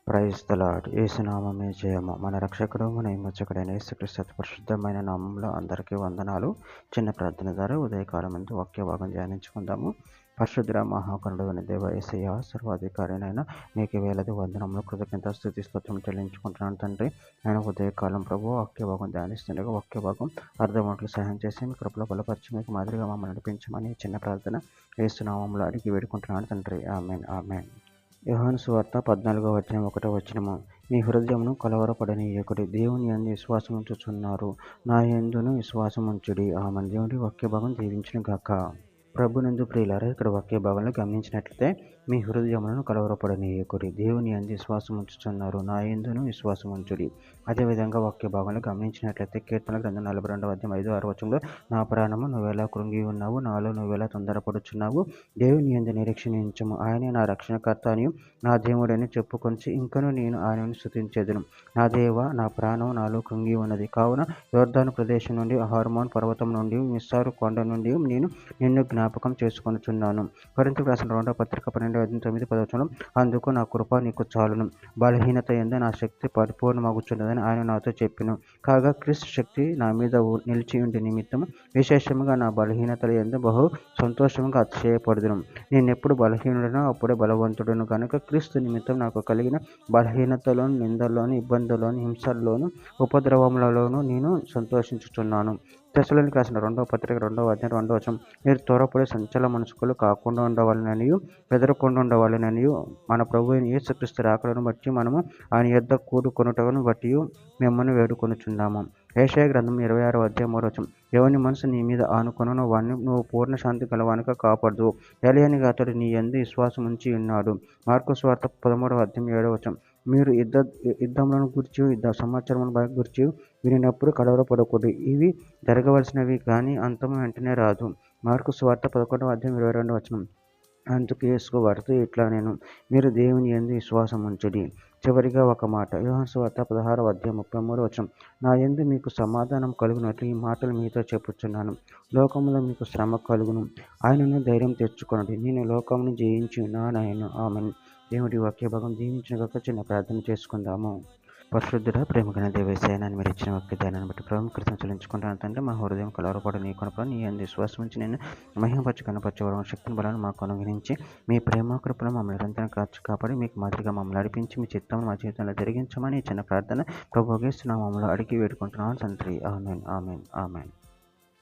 Praise the lord. యేసునామమే జయము. మన రక్షకుడు మన విమోచకుడైన యేసుక్రీస్తు అతి పరిశుద్ధమైన నామంలో అందరికీ వందనాలు. చిన్న ప్రార్థన ద్వారా ఉదయకాలం అందు వాక్య భాగం ధ్యానించుకుందాము. పరిశుద్ధ మహాకరుడైన దేవ యేసయ్య, సర్వాధికారినైనా నీకు వేలది వందనములు, కృతజ్ఞత, స్తుతి, స్తోత్రం చెల్లించుకుంటున్నాను తండ్రి. నేను ఉదయకాలం ప్రభు వాక్య భాగం ధ్యానిస్తుండగా వాక్య భాగం అర్థమట్లు సహాయం చేసి మీ కృపలో బలపరిచి మీకు మాదిరిగా మమ్మల్ని నడిపించమని చిన్న ప్రార్థన యేసునామంలో అడిగి వేడుకుంటున్నాను తండ్రి. Amen, amen. యోహాను సువార్త 14:1 మీ హృదయమును కలవరపడనీయకుడి, దేవుని యందు విశ్వాసం ఉంచుచున్నారు, నా యందును విశ్వాసం ఉంచుడి. ఆమేన్. దేవుడి వాక్య భాగం దీవించును గాక. ప్రభునందు ప్రియులారా, ఇక్కడ వాక్య భాగంలో గమనించినట్లయితే మీ హృదయములను కలవరపడనీయకుడి, దేవుని యందు విశ్వాసం ఉంచుచున్నారు, నా యందును విశ్వాసం ఉంచుడి. అదేవిధంగా వాక్య భాగంలో గమనించినట్లయితే కీర్తన గ్రంథం 42:5-6 నా ప్రాణము నువ్వెలా కృంగి ఉన్నావు, నాలో నువ్వెలా తొందరపడుచున్నావు, దేవుని యందు నిరీక్షించము, ఆయనే నా రక్షణకర్త అని నా దేవుడని చెప్పుకొనిచి ఇంకను నేను ఆయనను స్తుతించెదను. నా దేవ, నా ప్రాణం నాలో కృంగి ఉన్నది. కావున యోర్దాను ప్రదేశం నుండి, హర్మోన్ పర్వతం నుండి, మిస్సారు కొండ నుండి నేను నిన్ను జ్ఞాపకం చేసుకొనుచున్నాను. కొరింథీయులకు రాసిన 2వ పత్రిక 12:9-10 అందుకు నా కృప నీకు చాలును, బలహీనత యందు నా శక్తి పరిపూర్ణమగుచున్నదని ఆయన నాతో చెప్పెను. కాగా క్రీస్తు శక్తి నా మీద నిలిచి ఉండి నిమిత్తము విశేషముగా నా బలహీనతల యందు బహు సంతోషముగా అతిశయపడుదును. నేనెప్పుడు బలహీనుడనో అప్పుడే బలవంతుడను కనుక క్రీస్తు నిమిత్తం నాకు కలిగిన బలహీనతలోను, నిందల్లోను, ఇబ్బందుల్లోను, హింసల్లోను, ఉపద్రవములలోను నేను సంతోషించుచున్నాను. తెస్సలోనికీయులకు రాసిన 2వ పత్రిక 2:2 మీరు త్వరపడి సంచల మనస్కులు కాకుండా ఉండవాలననియు, బెదరకుండా ఉండవాలననియు, మన ప్రభువైన యేసుక్రీస్తు రాకడను బట్టి మనము ఆయన యొద్ద కూడుకొనుటను బట్టి మిమ్మల్ని వేడుకొనుచున్నాము. యెషయా గ్రంథం 26:3 ఎవని మనసు నీ మీద ఆనుకొనునో వాణ్ణి నువ్వు పూర్ణ శాంతి గలవానిగా కాపాడుదువు. ఎలియానిగా అతడు నీ యందు విశ్వాసం ఉంచి ఉన్నాడు. మార్కు సువార్త 13:7 మీరు యుద్ధములను గూర్చి, యుద్ధ సమాచారములను గూర్చి వినినప్పుడు కలవరపడకూడదు, ఇవి జరగవలసినవి కానీ అంతము వెంటనే రాదు. మార్కు సువార్త 11:22 అందుకు యేసు వారితో ఇట్లా నేను మీరు దేవుని యందు విశ్వాసం ఉంచుడి. చివరిగా ఒక మాట, యోహాను సువార్త 16:33 నా యందు మీకు సమాధానం కలుగునట్లు ఈ మాటలు మీతో చెప్పుచున్నాను. లోకములో మీకు శ్రమ కలుగును, ఆయనను ధైర్యం తెచ్చుకొనుడి, నేను లోకమును జయించి ఉన్నాను. ఆమేన్. దేవుడి వాక్య భాగం దీవించుగాక. చిన్న ప్రార్థన చేసుకుందాము. పరిశుద్ధుడ, ప్రేమగల దేవ యేసయ్య, మీరు ఇచ్చిన వాక్య ధ్యానాన్ని బట్టి ప్రభు కృతజ్ఞతలు చెల్లించుకుంటాను తండ్రి. మా హృదయం కలవరపడ నీ కొనపడ నీ యందు విశ్వాసం ఉంచి నేను మహిమపరచు కనపరచవడం శక్తిని బలాన్ని మాకు అనుగ్రహించి మీ ప్రేమ కృపను మమ్మల్ని నిరంతరం కాపాడి మీకు మాదిరిగా మమ్మల్ని నడిపించి మీ చిత్తం మా జీవితంలో జరిగించమని చిన్న ప్రార్థన ప్రభు యేసు నామములో అడిగి వేడుకుంటున్నాను తండ్రి. ఆమేన్, ఆమేన్, ఆమేన్.